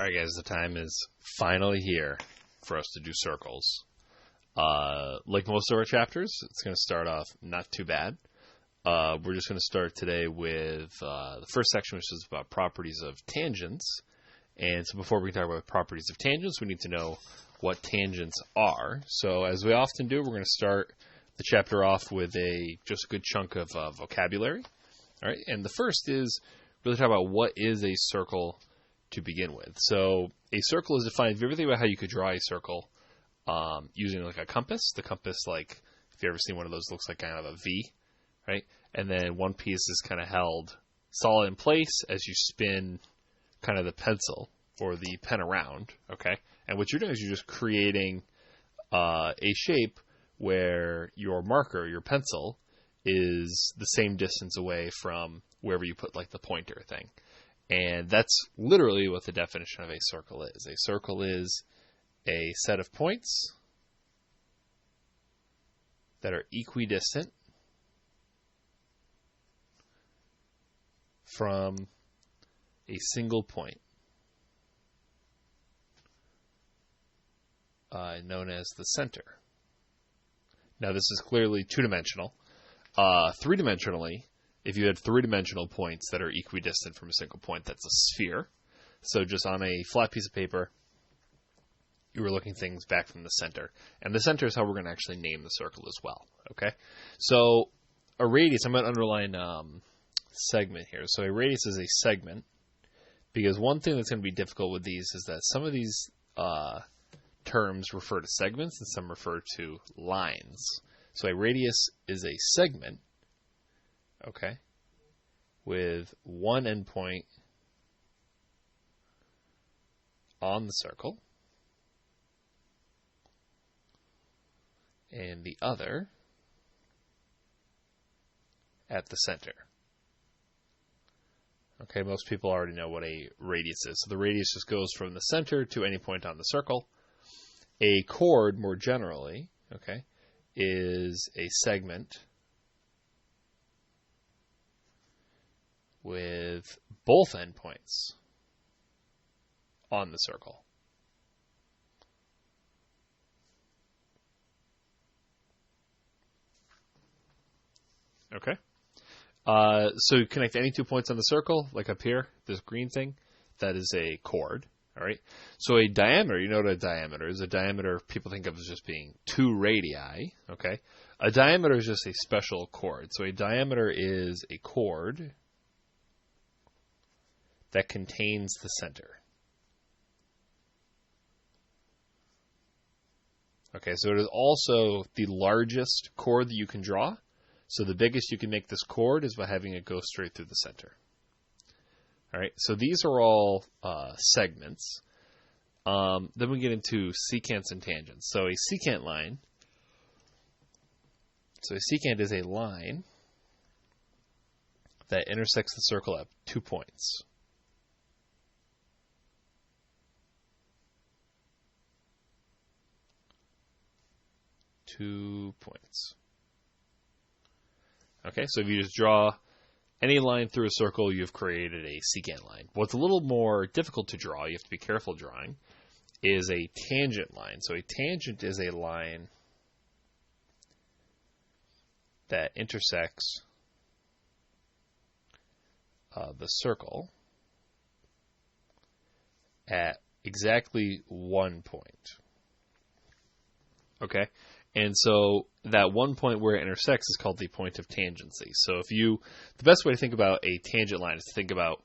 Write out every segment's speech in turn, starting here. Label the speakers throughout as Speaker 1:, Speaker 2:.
Speaker 1: Alright guys, the time is finally here for us to do circles. Like most of our chapters, it's going to start off not too bad. We're just going to start today with the first section, which is about properties of tangents. And so before we can talk about properties of tangents, we need to know what tangents are. So as we often do, we're going to start the chapter off with just a good chunk of vocabulary. All right, and the first is really talk about what is a circle to begin with. So a circle is defined. If you ever think about how you could draw a circle using like a compass, the compass, like if you ever seen one of those, looks like kind of a V, right? And then one piece is kind of held solid in place as you spin kind of the pencil or the pen around, okay? And what you're doing is you're just creating a shape where your marker, your pencil, is the same distance away from wherever you put like the pointer thing. And that's literally what the definition of a circle is. A circle is a set of points that are equidistant from a single point, known as the center. Now this is clearly two-dimensional. Three-dimensionally, if you had three-dimensional points that are equidistant from a single point, that's a sphere. So just on a flat piece of paper, you were looking things back from the center. And the center is how we're going to actually name the circle as well. Okay? So a radius, I'm going to underline segment here. So a radius is a segment, because one thing that's going to be difficult with these is that some of these terms refer to segments and some refer to lines. So a radius is a segment, okay, with one endpoint on the circle and the other at the center. Okay, most people already know what a radius is. So the radius just goes from the center to any point on the circle. A chord, more generally, okay, is a segment with both endpoints on the circle. Okay. So you connect any 2 points on the circle, like up here, this green thing, that is a chord. All right. So a diameter, you know what a diameter is. A diameter people think of as just being 2 radii. Okay. A diameter is just a special chord. So a diameter is a chord that contains the center. Okay, so it is also the largest chord that you can draw. So the biggest you can make this chord is by having it go straight through the center. All right, so these are all segments. Then we get into secants and tangents. So a secant line. So a secant is a line that intersects the circle at 2 points. Okay, so if you just draw any line through a circle, you've created a secant line. What's a little more difficult to draw, you have to be careful drawing, is a tangent line. So a tangent is a line that intersects the circle at exactly 1 point. Okay? And so that 1 point where it intersects is called the point of tangency. So the best way to think about a tangent line is to think about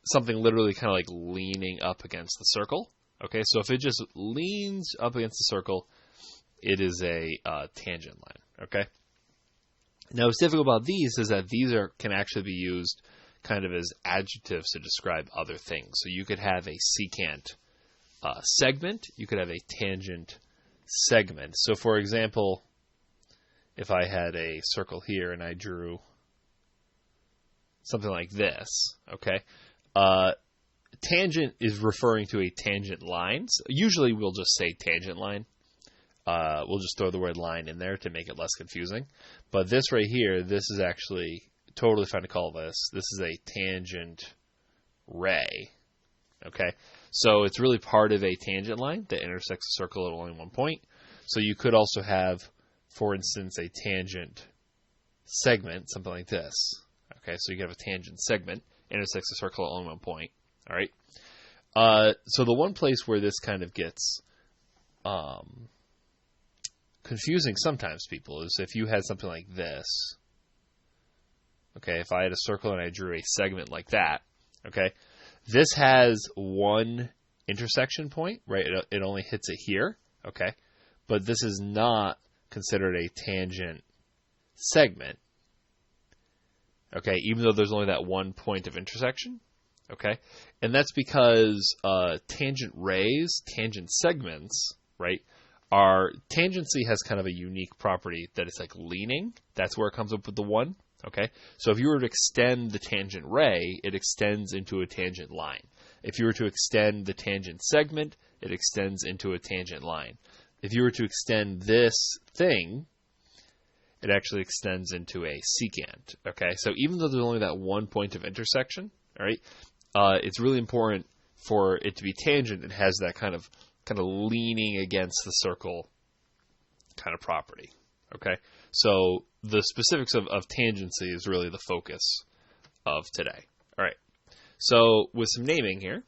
Speaker 1: something literally kind of like leaning up against the circle. Okay, so if it just leans up against the circle, it is a tangent line. Okay. Now, what's difficult about these is that these can actually be used kind of as adjectives to describe other things. So you could have a secant segment. You could have a tangent segment. So for example, if I had a circle here and I drew something like this, okay, tangent is referring to a tangent line. So usually we'll just say tangent line. We'll just throw the word line in there to make it less confusing. But this right here, this is actually totally fine to call this. This is a tangent ray. Okay, so it's really part of a tangent line that intersects a circle at only one point. So you could also have, for instance, a tangent segment, something like this. Okay, so you could have a tangent segment intersects a circle at only one point. All right. So the one place where this kind of gets confusing sometimes, people, is if you had something like this. Okay, if I had a circle and I drew a segment like that. Okay, this has one intersection point, right? It only hits it here. Okay, but this is not considered a tangent segment. Okay, even though there's only that one point of intersection. Okay, and that's because tangent rays, tangent segments, right, tangency has kind of a unique property that it's like leaning. That's where it comes up with the 1. Okay, so if you were to extend the tangent ray, it extends into a tangent line. If you were to extend the tangent segment, it extends into a tangent line. If you were to extend this thing, it actually extends into a secant. Okay, so even though there's only that one point of intersection, all right, it's really important for it to be tangent. It has that kind of leaning against the circle kind of property. Okay, so the specifics of tangency is really the focus of today. All right, so with some naming here,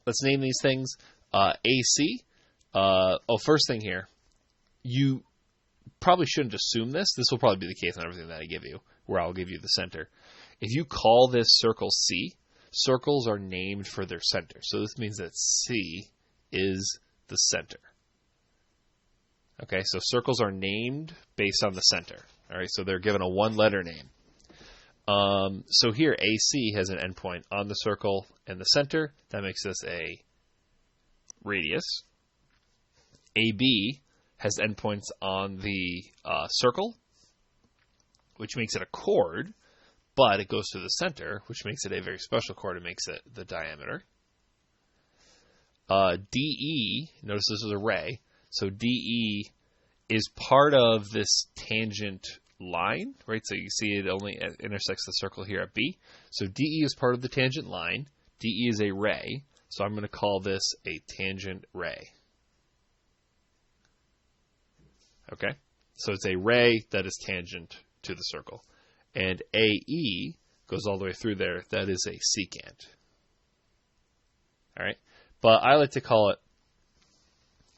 Speaker 1: let's name these things AC. First thing here, you probably shouldn't assume this. This will probably be the case on everything that I give you, where I'll give you the center. If you call this circle C, circles are named for their center. So this means that C is the center. Okay, so circles are named based on the center. All right, so they're given a one-letter name. So here, AC has an endpoint on the circle and the center. That makes this a radius. AB has endpoints on the circle, which makes it a chord, but it goes to the center, which makes it a very special chord. It makes it the diameter. DE, notice this is a ray, so DE is part of this tangent line, right? So you see it only intersects the circle here at B. So DE is part of the tangent line. DE is a ray, so I'm going to call this a tangent ray. Okay? So it's a ray that is tangent to the circle. And AE goes all the way through there. That is a secant. All right? But I like to call it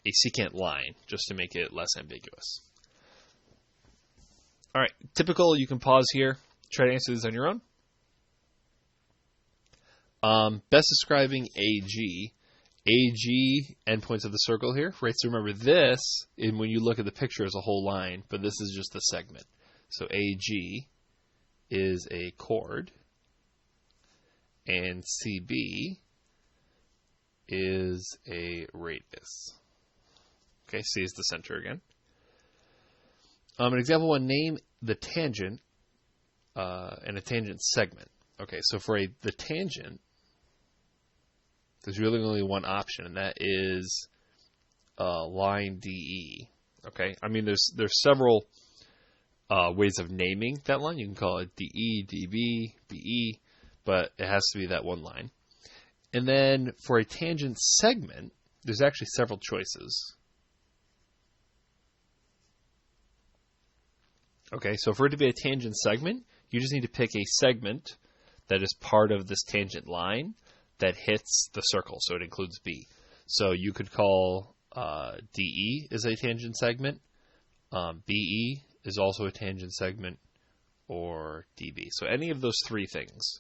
Speaker 1: a secant line, just to make it less ambiguous. All right, typical, you can pause here, try to answer these on your own. Best describing AG. AG, endpoints of the circle here, right? So remember this, and when you look at the picture, is a whole line, but this is just the segment. So AG is a chord, and CB is a radius. Okay, C is the center again. An example one, name the tangent and a tangent segment. Okay, so for the tangent, there's really only one option, and that is line DE. Okay, I mean there's several ways of naming that line. You can call it DE, DB, BE, but it has to be that one line. And then for a tangent segment, there's actually several choices. Okay, so for it to be a tangent segment, you just need to pick a segment that is part of this tangent line that hits the circle, so it includes B. So you could call DE is a tangent segment, BE is also a tangent segment, or DB. So any of those three things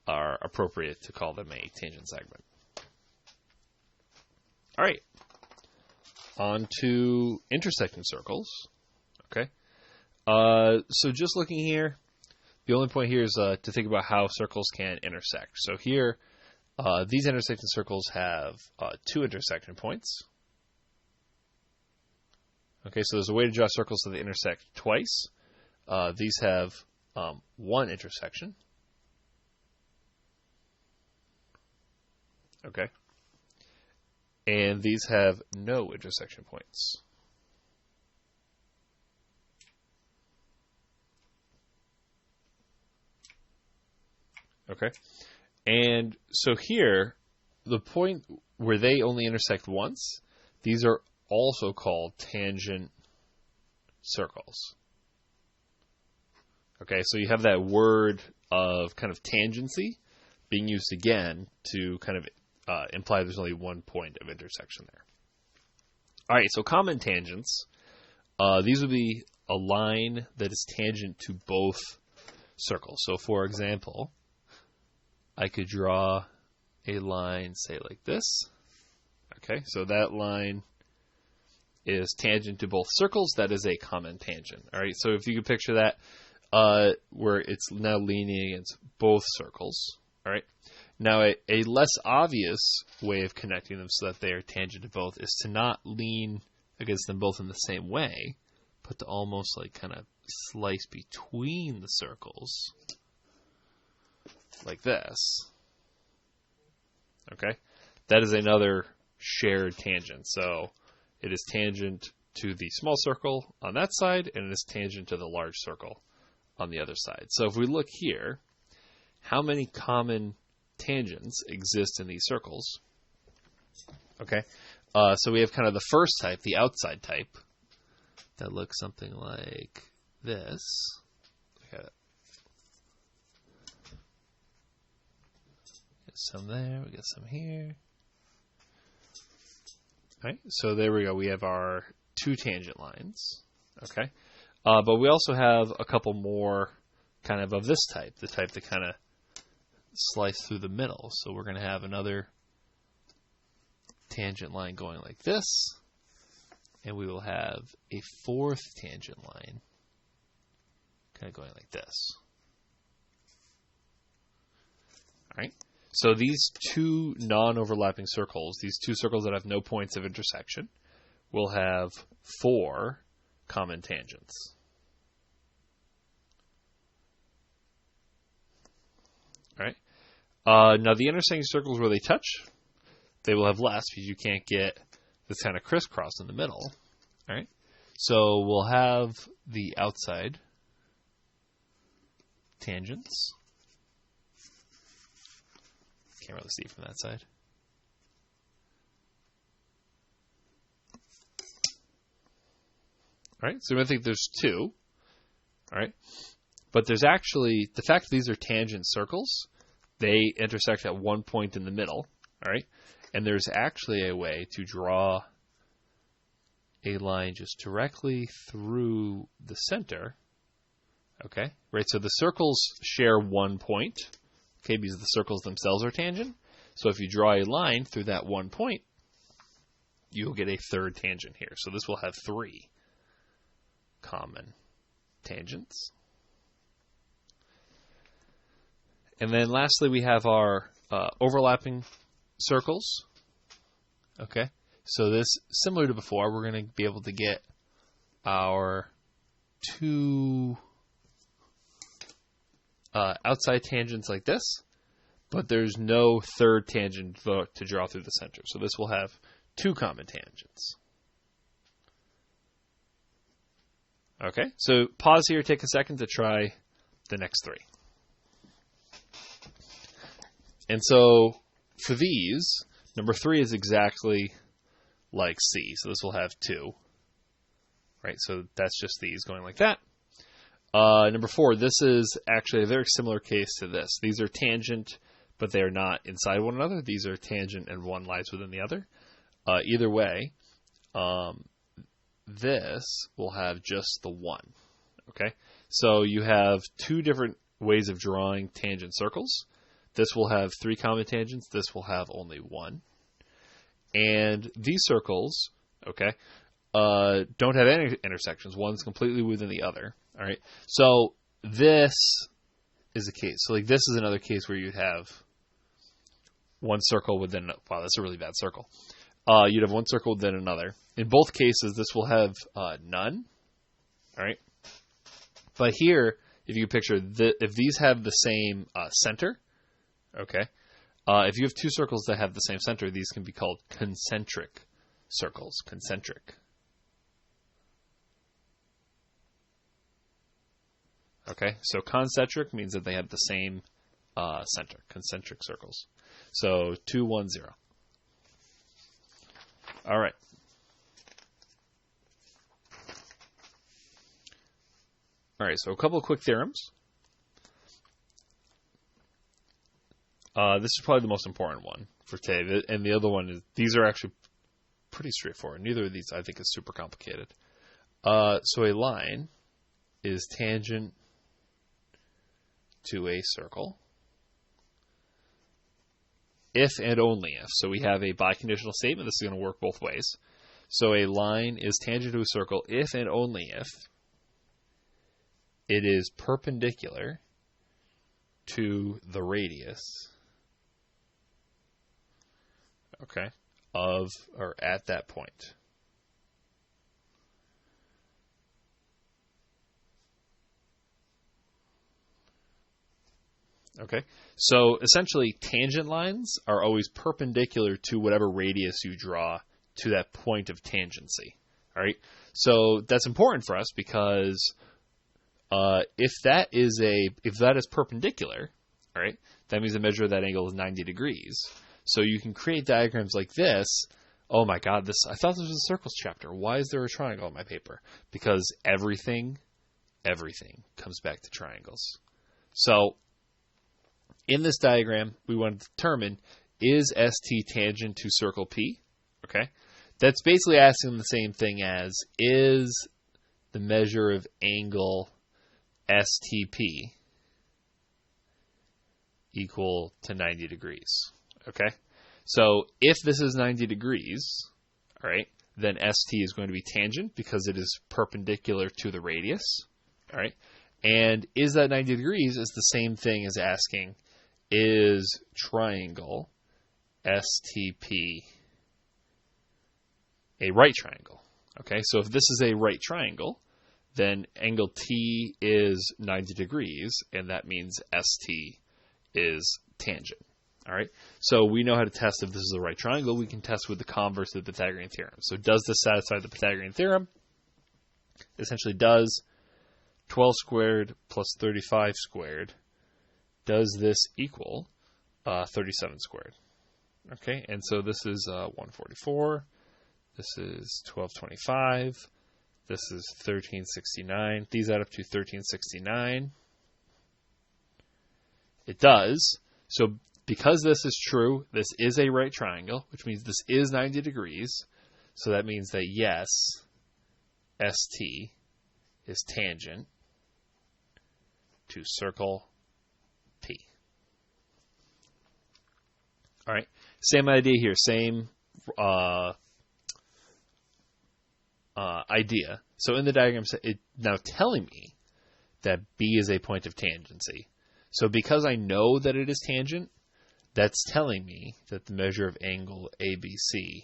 Speaker 1: are appropriate to call them a tangent segment. All right, on to intersecting circles. Okay. So just looking here, the only point here is to think about how circles can intersect. So here, these intersecting circles have 2 intersection points. Okay, so there's a way to draw circles so they intersect twice. These have 1 intersection. Okay. And these have no intersection points. Okay. And so here, the point where they only intersect once, these are also called tangent circles. Okay, so you have that word of kind of tangency being used again to kind of imply there's only one point of intersection there. All right, so common tangents. These would be a line that is tangent to both circles. So, for example, I could draw a line, say, like this. Okay, so that line is tangent to both circles. That is a common tangent. All right, so if you could picture that where it's now leaning against both circles. All right. Now, a less obvious way of connecting them so that they are tangent to both is to not lean against them both in the same way, but to almost like kind of slice between the circles like this. Okay? That is another shared tangent. So it is tangent to the small circle on that side, and it is tangent to the large circle on the other side. So if we look here, how many common tangents exist in these circles? Okay, so we have kind of the first type, the outside type, that looks something like this. Okay. Get some there, we get some here. All right, so there we go. We have our two tangent lines. Okay, but we also have a couple more kind of this type, the type that kind of slice through the middle. So we're going to have another tangent line going like this, and we will have a fourth tangent line kind of going like this. All right. So these two non-overlapping circles, these two circles that have no points of intersection, will have 4 common tangents. All right. Now, the intersecting circles where they touch, they will have less because you can't get this kind of crisscross in the middle. All right. So we'll have the outside tangents. Can't really see from that side. All right. So I think there's 2. All right. But there's actually, the fact that these are tangent circles, they intersect at one point in the middle, all right? And there's actually a way to draw a line just directly through the center, okay? Right, so the circles share one point, okay, because the circles themselves are tangent. So if you draw a line through that one point, you'll get a third tangent here. So this will have 3 common tangents. And then lastly, we have our overlapping circles. Okay, so this, similar to before, we're going to be able to get our 2 outside tangents like this, but there's no third tangent to draw through the center. So this will have 2 common tangents. Okay, so pause here, take a second to try the next 3. And so for these, number 3 is exactly like C. So this will have 2. Right? So that's just these going like that. Number 4, this is actually a very similar case to this. These are tangent, but they are not inside one another. These are tangent and one lies within the other. Either way, this will have just the 1. Okay? So you have 2 different ways of drawing tangent circles. This will have 3 common tangents. This will have only 1. And these circles, okay, don't have any intersections. One's completely within the other. All right. So this is a case. So like this is another case where you'd have one circle within. Wow, that's a really bad circle. You'd have one circle within another. In both cases, this will have none. All right. But here, if you picture, if these have the same center. Okay. If you have 2 circles that have the same center, these can be called concentric circles. Concentric. Okay. So concentric means that they have the same center, concentric circles. So 2, 1, 0. All right. All right, so a couple of quick theorems. This is probably the most important one for today, and the other one is, these are actually pretty straightforward. Neither of these, I think, is super complicated. So a line is tangent to a circle if and only if. So we have a biconditional statement. This is going to work both ways. So a line is tangent to a circle if and only if it is perpendicular to the radius, okay, of or at that point. Okay, so essentially tangent lines are always perpendicular to whatever radius you draw to that point of tangency. All right, so that's important for us because if that is perpendicular, all right, that means the measure of that angle is 90 degrees. So you can create diagrams like this. Oh my God, I thought this was a circles chapter. Why is there a triangle on my paper? Because everything comes back to triangles. So in this diagram, we want to determine, is ST tangent to circle P? Okay, that's basically asking the same thing as, is the measure of angle STP equal to 90 degrees? Okay, so if this is 90 degrees, all right, then ST is going to be tangent because it is perpendicular to the radius, all right, and is that 90 degrees is the same thing as asking, is triangle STP a right triangle? Okay, so if this is a right triangle, then angle T is 90 degrees, and that means ST is tangent. All right, so we know how to test if this is a right triangle. We can test with the converse of the Pythagorean theorem. So does this satisfy the Pythagorean theorem? Essentially does 12 squared plus 35 squared, does this equal 37 squared? Okay, and so this is 144, this is 1225, this is 1369. These add up to 1369. It does. So because this is true, this is a right triangle, which means this is 90 degrees. So that means that yes, ST is tangent to circle P. All right, same idea here, same idea. So in the diagram, it's now telling me that B is a point of tangency. So because I know that it is tangent, that's telling me that the measure of angle ABC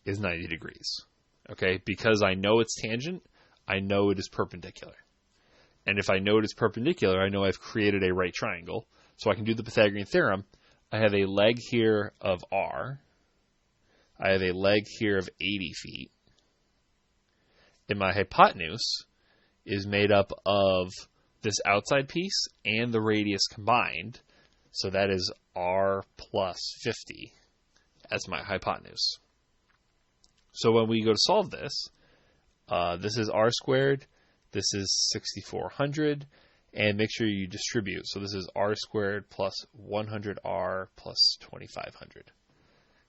Speaker 1: is 90 degrees. Okay, because I know it's tangent, I know it is perpendicular. And if I know it is perpendicular, I know I've created a right triangle. So I can do the Pythagorean theorem. I have a leg here of R. I have a leg here of 80 feet. And my hypotenuse is made up of this outside piece and the radius combined. So that is R plus 50 as my hypotenuse. So when we go to solve this, this is R squared, this is 6,400, and make sure you distribute. So this is R squared plus 100R plus 2,500.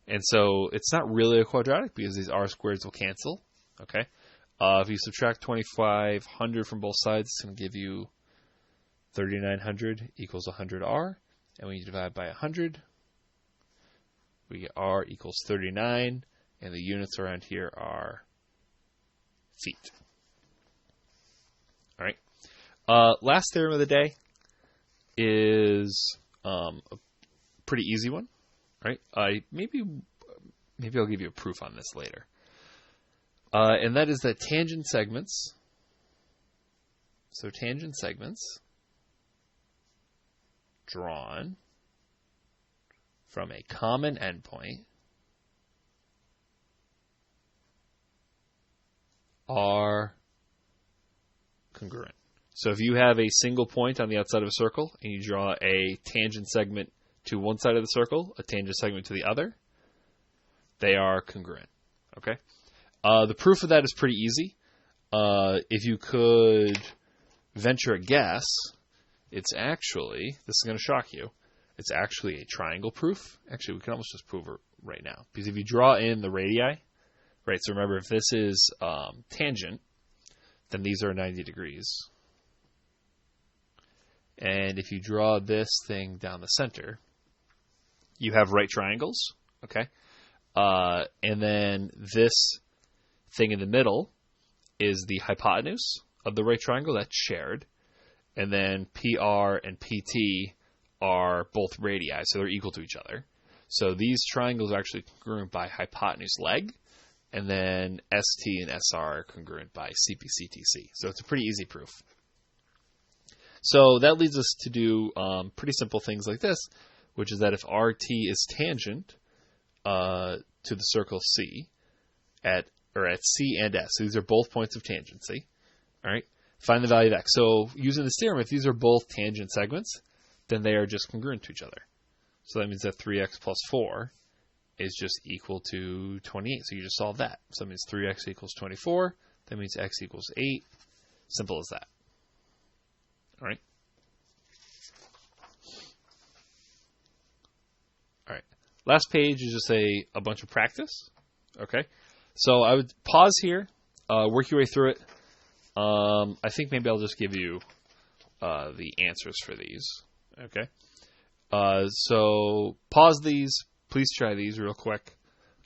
Speaker 1: And so it's not really a quadratic because these R squareds will cancel. Okay. If you subtract 2,500 from both sides, it's going to give you 3,900 equals 100R. And when you divide by 100, we get R equals 39. And the units around here are feet. All right. Last theorem of the day is a pretty easy one. Right? Maybe I'll give you a proof on this later. And that is that tangent segments. So tangent segments drawn from a common endpoint are congruent. So if you have a single point on the outside of a circle and you draw a tangent segment to one side of the circle, a tangent segment to the other, they are congruent. Okay. The proof of that is pretty easy. If you could venture a guess, it's actually, this is going to shock you, it's actually a triangle proof. Actually, we can almost just prove it right now. Because if you draw in the radii, right, so remember if this is tangent, then these are 90 degrees. And if you draw this thing down the center, you have right triangles, okay? And then this thing in the middle is the hypotenuse of the right triangle. That's shared. And then PR and PT are both radii, so they're equal to each other. So these triangles are actually congruent by hypotenuse leg. And then ST and SR are congruent by CPCTC. So it's a pretty easy proof. So that leads us to do pretty simple things like this, which is that if RT is tangent to the circle C at C and S, so these are both points of tangency, all right, find the value of X. So using this theorem, if these are both tangent segments, then they are just congruent to each other. So that means that 3x plus 4 is just equal to 28. So you just solve that. So that means 3x equals 24. That means x equals 8. Simple as that. All right. All right. Last page is just a bunch of practice. Okay. So I would pause here, work your way through it. I think maybe I'll just give you the answers for these. Okay. So pause these. Please try these real quick.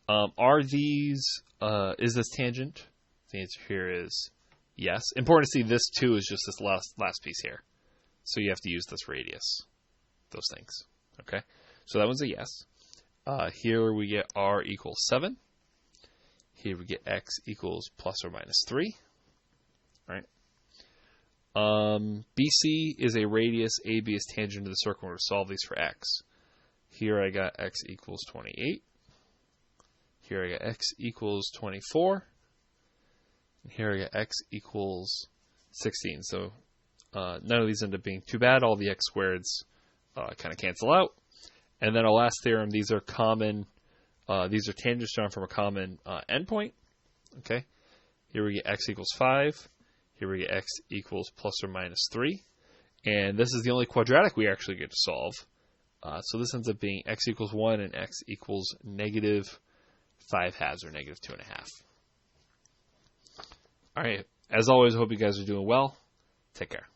Speaker 1: Are these, is this tangent? The answer here is yes. Important to see this too is just this last piece here. So you have to use this radius, those things. Okay. So that one's a yes. Here we get R equals 7. Here we get X equals plus or minus 3. All right. BC is a radius. AB is tangent to the circle. We're going to solve these for X. Here I got X equals 28. Here I got X equals 24. And here I got X equals 16. So none of these end up being too bad. All the X squareds kind of cancel out. And then our last theorem, these are common. These are tangents drawn from a common endpoint. Okay. Here we get X equals 5. Here we get X equals plus or minus 3. And this is the only quadratic we actually get to solve. So this ends up being X equals 1 and X equals negative 5 halves or negative 2.5. All right. As always, I hope you guys are doing well. Take care.